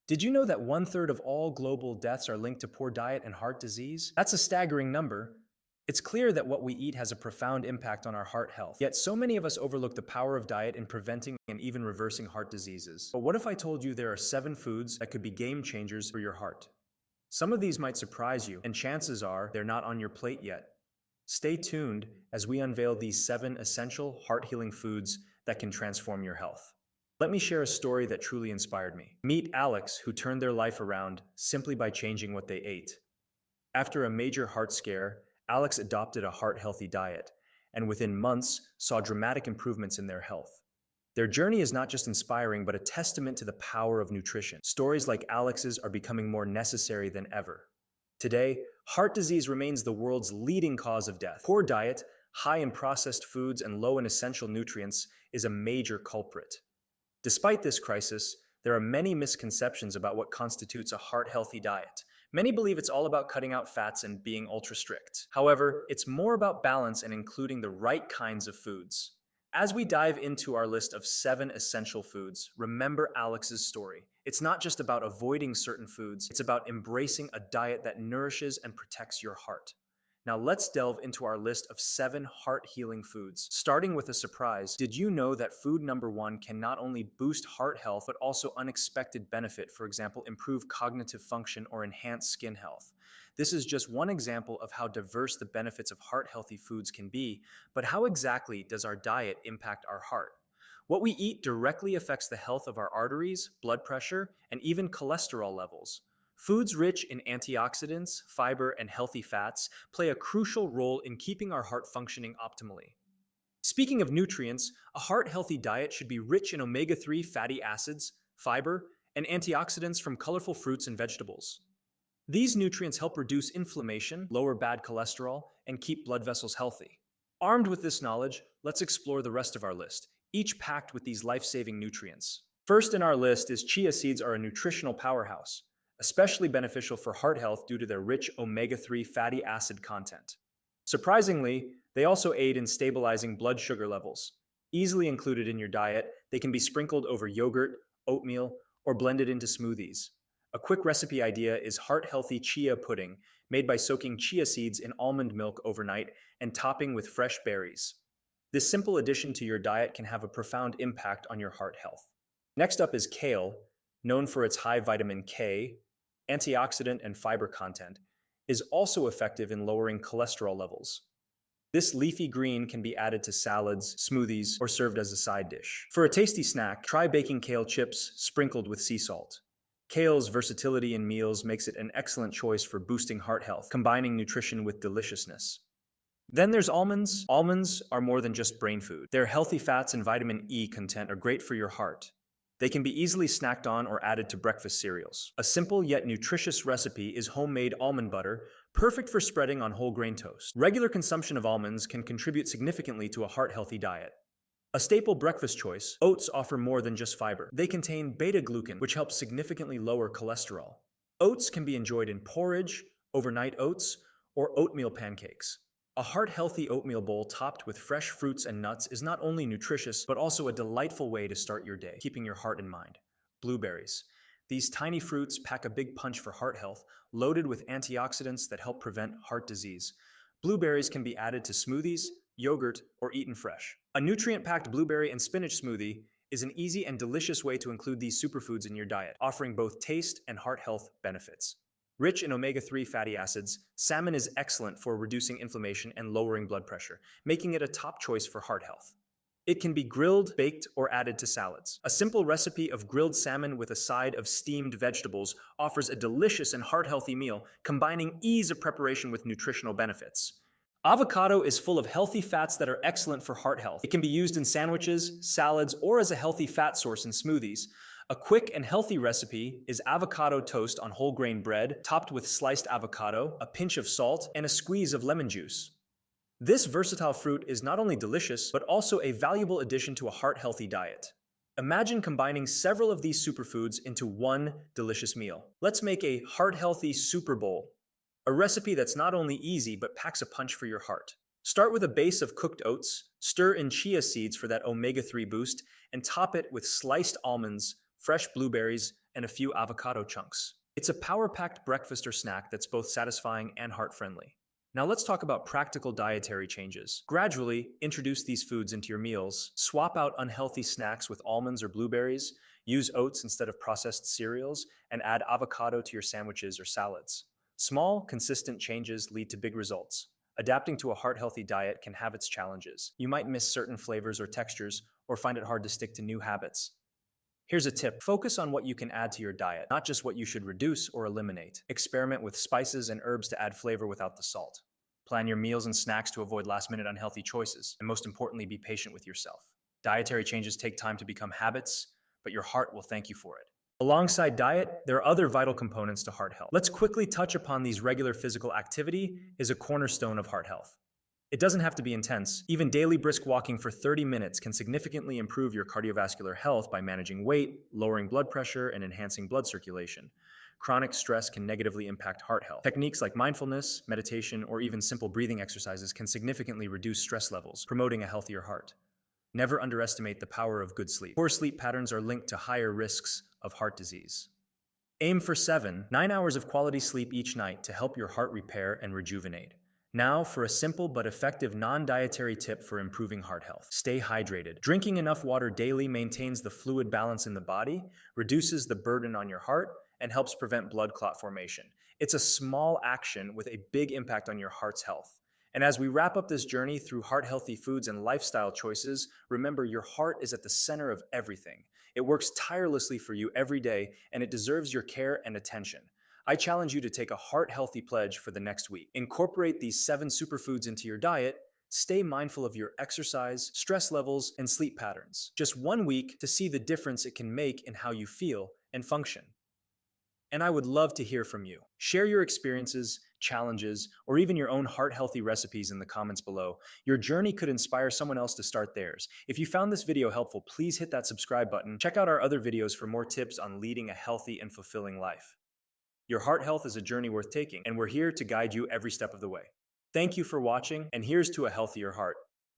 Did you know that one-third of all global deaths are linked to poor diet and heart disease? That's a staggering number. It's clear that what we eat has a profound impact on our heart health. Yet so many of us overlook the power of diet in preventing and even reversing heart diseases. But what if I told you there are 7 foods that could be game changers for your heart? Some of these might surprise you, and chances are they're not on your plate yet. Stay tuned as we unveil these 7 essential heart-healing foods that can transform your health. Let me share a story that truly inspired me. Meet Alex, who turned their life around simply by changing what they ate. After a major heart scare, Alex adopted a heart-healthy diet, and within months saw dramatic improvements in their health. Their journey is not just inspiring, but a testament to the power of nutrition. Stories like Alex's are becoming more necessary than ever. Today, heart disease remains the world's leading cause of death. Poor diet, high in processed foods, and low in essential nutrients is a major culprit. Despite this crisis, there are many misconceptions about what constitutes a heart-healthy diet. Many believe it's all about cutting out fats and being ultra-strict. However, it's more about balance and including the right kinds of foods. As we dive into our list of 7 essential foods, remember Alex's story. It's not just about avoiding certain foods, it's about embracing a diet that nourishes and protects your heart. Now let's delve into our list of 7 heart-healing foods. Starting with a surprise, did you know that food number 1 can not only boost heart health, but also unexpected benefit, for example, improve cognitive function or enhance skin health? This is just one example of how diverse the benefits of heart-healthy foods can be, but how exactly does our diet impact our heart? What we eat directly affects the health of our arteries, blood pressure, and even cholesterol levels. Foods rich in antioxidants, fiber, and healthy fats play a crucial role in keeping our heart functioning optimally. Speaking of nutrients, a heart-healthy diet should be rich in omega-3 fatty acids, fiber, and antioxidants from colorful fruits and vegetables. These nutrients help reduce inflammation, lower bad cholesterol, and keep blood vessels healthy. Armed with this knowledge, let's explore the rest of our list, each packed with these life-saving nutrients. First in our list is chia seeds are a nutritional powerhouse, especially beneficial for heart health due to their rich omega-3 fatty acid content. Surprisingly, they also aid in stabilizing blood sugar levels. Easily included in your diet, they can be sprinkled over yogurt, oatmeal, or blended into smoothies. A quick recipe idea is heart-healthy chia pudding, made by soaking chia seeds in almond milk overnight and topping with fresh berries. This simple addition to your diet can have a profound impact on your heart health. Next up is kale, known for its high vitamin K, antioxidant, and fiber content, is also effective in lowering cholesterol levels. This leafy green can be added to salads, smoothies, or served as a side dish. For a tasty snack, try baking kale chips sprinkled with sea salt. Kale's versatility in meals makes it an excellent choice for boosting heart health, combining nutrition with deliciousness. Then there's almonds. Almonds are more than just brain food. Their healthy fats and vitamin E content are great for your heart. They can be easily snacked on or added to breakfast cereals. A simple yet nutritious recipe is homemade almond butter, perfect for spreading on whole grain toast. Regular consumption of almonds can contribute significantly to a heart-healthy diet. A staple breakfast choice, oats offer more than just fiber. They contain beta-glucan, which helps significantly lower cholesterol. Oats can be enjoyed in porridge, overnight oats, or oatmeal pancakes. A heart-healthy oatmeal bowl topped with fresh fruits and nuts is not only nutritious, but also a delightful way to start your day, keeping your heart in mind. Blueberries. These tiny fruits pack a big punch for heart health, loaded with antioxidants that help prevent heart disease. Blueberries can be added to smoothies, yogurt, or eaten fresh. A nutrient-packed blueberry and spinach smoothie is an easy and delicious way to include these superfoods in your diet, offering both taste and heart health benefits. Rich in omega-3 fatty acids, salmon is excellent for reducing inflammation and lowering blood pressure, making it a top choice for heart health. It can be grilled, baked, or added to salads. A simple recipe of grilled salmon with a side of steamed vegetables offers a delicious and heart-healthy meal, combining ease of preparation with nutritional benefits. Avocado is full of healthy fats that are excellent for heart health. It can be used in sandwiches, salads, or as a healthy fat source in smoothies. A quick and healthy recipe is avocado toast on whole grain bread, topped with sliced avocado, a pinch of salt, and a squeeze of lemon juice. This versatile fruit is not only delicious, but also a valuable addition to a heart-healthy diet. Imagine combining several of these superfoods into one delicious meal. Let's make a heart-healthy super bowl, a recipe that's not only easy, but packs a punch for your heart. Start with a base of cooked oats, stir in chia seeds for that omega-3 boost, and top it with sliced almonds, fresh blueberries, and a few avocado chunks. It's a power-packed breakfast or snack that's both satisfying and heart-friendly. Now let's talk about practical dietary changes. Gradually, introduce these foods into your meals. Swap out unhealthy snacks with almonds or blueberries, use oats instead of processed cereals, and add avocado to your sandwiches or salads. Small, consistent changes lead to big results. Adapting to a heart-healthy diet can have its challenges. You might miss certain flavors or textures, or find it hard to stick to new habits. Here's a tip. Focus on what you can add to your diet, not just what you should reduce or eliminate. Experiment with spices and herbs to add flavor without the salt. Plan your meals and snacks to avoid last-minute unhealthy choices, and most importantly, be patient with yourself. Dietary changes take time to become habits, but your heart will thank you for it. Alongside diet, there are other vital components to heart health. Let's quickly touch upon these. Regular physical activity is a cornerstone of heart health. It doesn't have to be intense. Even daily brisk walking for 30 minutes can significantly improve your cardiovascular health by managing weight, lowering blood pressure, and enhancing blood circulation. Chronic stress can negatively impact heart health. Techniques like mindfulness, meditation, or even simple breathing exercises can significantly reduce stress levels, promoting a healthier heart. Never underestimate the power of good sleep. Poor sleep patterns are linked to higher risks of heart disease. Aim for 9 hours of quality sleep each night to help your heart repair and rejuvenate. Now, for a simple but effective non-dietary tip for improving heart health. Stay hydrated. Drinking enough water daily maintains the fluid balance in the body, reduces the burden on your heart, and helps prevent blood clot formation. It's a small action with a big impact on your heart's health. And as we wrap up this journey through heart-healthy foods and lifestyle choices, remember your heart is at the center of everything. It works tirelessly for you every day, and it deserves your care and attention. I challenge you to take a heart-healthy pledge for the next week. Incorporate these 7 superfoods into your diet. Stay mindful of your exercise, stress levels, and sleep patterns. Just 1 week to see the difference it can make in how you feel and function. And I would love to hear from you. Share your experiences, challenges, or even your own heart-healthy recipes in the comments below. Your journey could inspire someone else to start theirs. If you found this video helpful, please hit that subscribe button. Check out our other videos for more tips on leading a healthy and fulfilling life. Your heart health is a journey worth taking, and we're here to guide you every step of the way. Thank you for watching, and here's to a healthier heart.